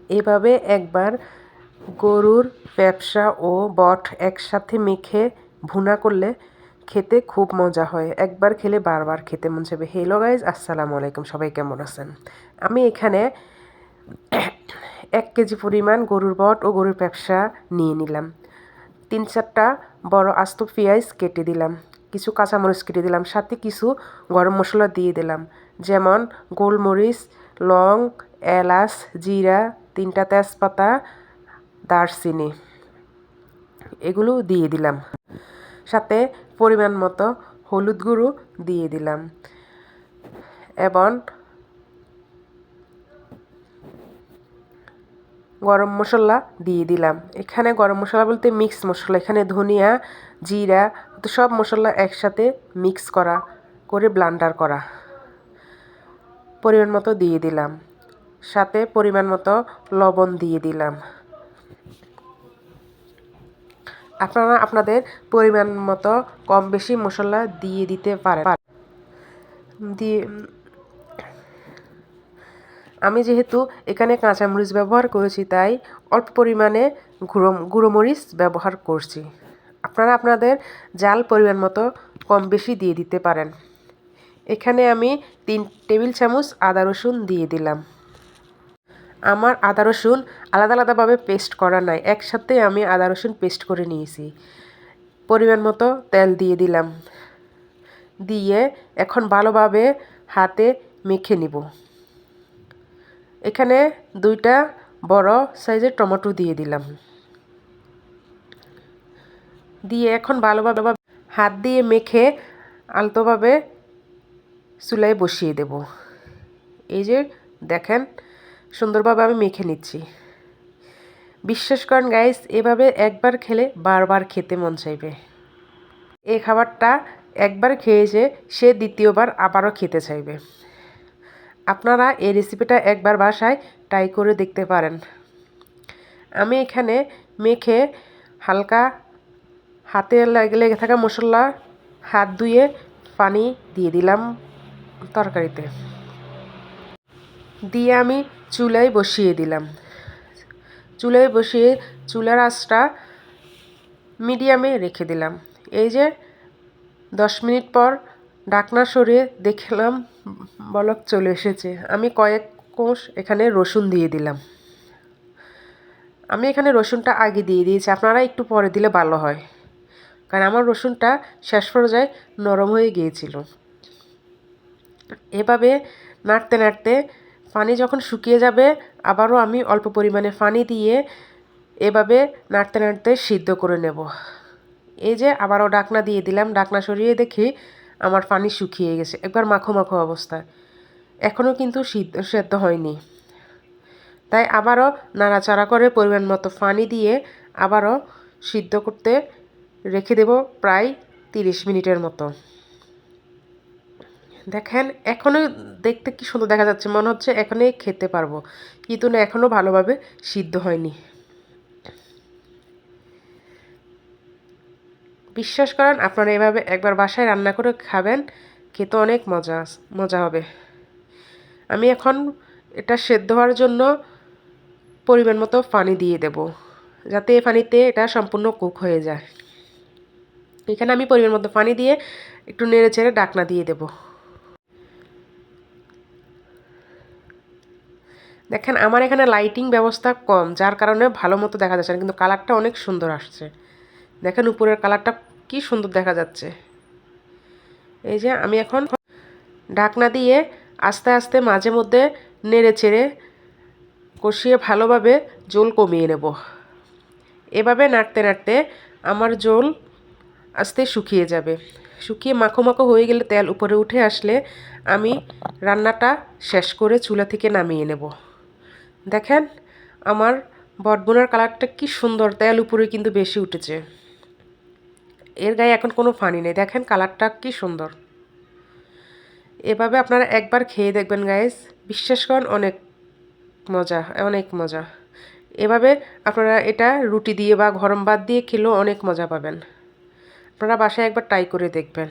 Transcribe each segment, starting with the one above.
এভাবে একবার গরুর ব্যবসা ও বট একসাথে মেখে ভুনা করলে খেতে খুব মজা হয়। একবার খেলে বারবার খেতে মন চাইবে। হ্যালো গাইজ, আসসালামু আলাইকুম। সবাই কেমন আছেন? আমি এখানে 1 কেজি পরিমাণ গরুর বট ও গরুর ব্যবসা নিয়ে নিলাম। 3-4টা বড় আস্ত পেঁয়াজ কেটে দিলাম, কিছু কাঁচামরিচ কেটে দিলাম, সাথে কিছু গরম মশলা দিয়ে দিলাম, যেমন গোলমরিচ, লং, এলাচ, জিরা, 3টা তেজপাতা, দারচিনি, এগুলো দিয়ে দিলাম। সাথে পরিমাণ মতো হলুদ গুঁড়ো দিয়ে দিলাম এবং গরম মশলা দিয়ে দিলাম। এখানে গরম মশলা বলতে মিক্স মশলা, এখানে ধনিয়া, জিরা, তো সব মশলা একসাথে মিক্স করে ব্লেন্ডার করা পরিমাণ মতো দিয়ে দিলাম। সাথে পরিমাণ মতো লবণ দিয়ে দিলাম। আপনারা আপনাদের পরিমাণ মতো কম বেশি মশলা দিয়ে দিতে পারেন। আমি যেহেতু এখানে কাঁচামরিচ ব্যবহার করেছি, তাই অল্প পরিমাণে গুঁড়ো মরিচ ব্যবহার করছি। আপনারা আপনাদের ঝাল পরিমাণ মতো কম বেশি দিয়ে দিতে পারেন। এখানে আমি 3 টেবিল চামচ আদা রসুন দিয়ে দিলাম। আমার আদা রসুন আলাদা আলাদাভাবে পেস্ট করা নাই, একসাথে আমি আদা রসুন পেস্ট করে নিয়েছি। পরিমাণ মতো তেল দিয়ে দিলাম, দিয়ে এখন ভালোভাবে হাতে মেখে নিব। এখানে 2টা বড় সাইজের টমেটো দিয়ে দিলাম, দিয়ে এখন ভালোভাবে হাত দিয়ে মেখে আলতোভাবে চুলায় বসিয়ে দেব। এই যে দেখেন, সুন্দরভাবে আমি মেখে নিচ্ছি। বিশ্বাস করেন গাইস, এভাবে একবার খেলে বারবার খেতে মন চাইবে। এই খাবারটা একবার খেয়েছে সে দ্বিতীয়বার আবারও খেতে চাইবে। আপনারা এই রেসিপিটা একবার বাসায় ট্রাই করে দেখতে পারেন। আমি এখানে মেখে হালকা হাতে লেগে থাকা মশলা হাত ধুয়ে পানি দিয়ে দিলাম তরকারিতে, দিয়ে আমি চুলায় বসিয়ে দিলাম। চুলায় বসিয়ে চুলার আঁচটা মিডিয়ামে রেখে দিলাম। এই যে 10 মিনিট পর ঢাকনা সরিয়ে দেখলাম বলক চলে এসেছে। আমি কয়েক কোষ এখানে রসুন দিয়ে দিলাম। আমি এখানে রসুনটা আগে দিয়ে দিয়েছি, আপনারা একটু পরে দিলে ভালো হয়, কারণ আমার রসুনটা শেষ পর্যায়ে নরম হয়ে গিয়েছিল। এভাবে নাড়তে নাড়তে পানি যখন শুকিয়ে যাবে, আবারও আমি অল্প পরিমাণে পানি দিয়ে এভাবে নাড়তে নাড়তে সিদ্ধ করে নেব। এই যে আবারও ঢাকনা দিয়ে দিলাম, ঢাকনা সরিয়ে দেখি আমার পানি শুকিয়ে গেছে, একবার মাখো মাখো অবস্থায়, এখনও কিন্তু সেদ্ধ হয়নি। তাই আবারও নাড়াচাড়া করে পরিমাণ মতো পানি দিয়ে আবারও সিদ্ধ করতে রেখে দেব প্রায় 30 মিনিটের মতো। দেখেন এখনও দেখতে কি সুন্দর দেখা যাচ্ছে, মনে হচ্ছে এখনই খেতে পারবো, কিন্তু না, এখনও ভালোভাবে সিদ্ধ হয়নি। বিশ্বাস করেন, আপনারা এভাবে একবার বাসায় রান্না করে খাবেন, খেতে অনেক মজা হবে। আমি এখন এটা সেদ্ধ হওয়ার জন্য পরিমাণ মতো পানি দিয়ে দেব, যাতে এই পানিতে এটা সম্পূর্ণ কুক হয়ে যায়। এখানে আমি পরিমাণ মতো পানি দিয়ে একটু নেড়ে চেড়ে ঢাকনা দিয়ে দেব। দেখেন আমার এখানে লাইটিং ব্যবস্থা কম, যার কারণে ভালো মতো দেখা যাচ্ছে না, কিন্তু কালারটা অনেক সুন্দর আসছে। দেখেন উপরের কালারটা কি সুন্দর দেখা যাচ্ছে। এই যে আমি এখন ঢাকনা দিয়ে আস্তে আস্তে মাঝে মধ্যে নেড়ে চেড়ে কষিয়ে ভালোভাবে ঝোল কমিয়ে নেব। এভাবে নাড়তে নাড়তে আমার ঝোল আস্তে শুকিয়ে যাবে। শুকিয়ে মাখো মাখো হয়ে গেলে, তেল উপরে উঠে আসলে আমি রান্নাটা শেষ করে চুলা থেকে নামিয়ে নেব। দেখেন আমার বটবোনার কালারটা কি সুন্দর, তেল উপরে কিন্তু বেশি উঠেছে, এর গায়ে এখন কোনো পানি নেই। দেখেন কালারটা কি সুন্দর। এভাবে আপনারা একবার খেয়ে দেখবেন গাইস, বিশ্বাস করেন অনেক মজা, অনেক মজা। এভাবে আপনারা এটা রুটি দিয়ে বা গরম ভাত দিয়ে খেলেও অনেক মজা পাবেন। আপনারা বাসায় একবার ট্রাই করে দেখবেন।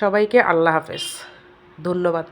সবাইকে আল্লাহ হাফেজ, ধন্যবাদ।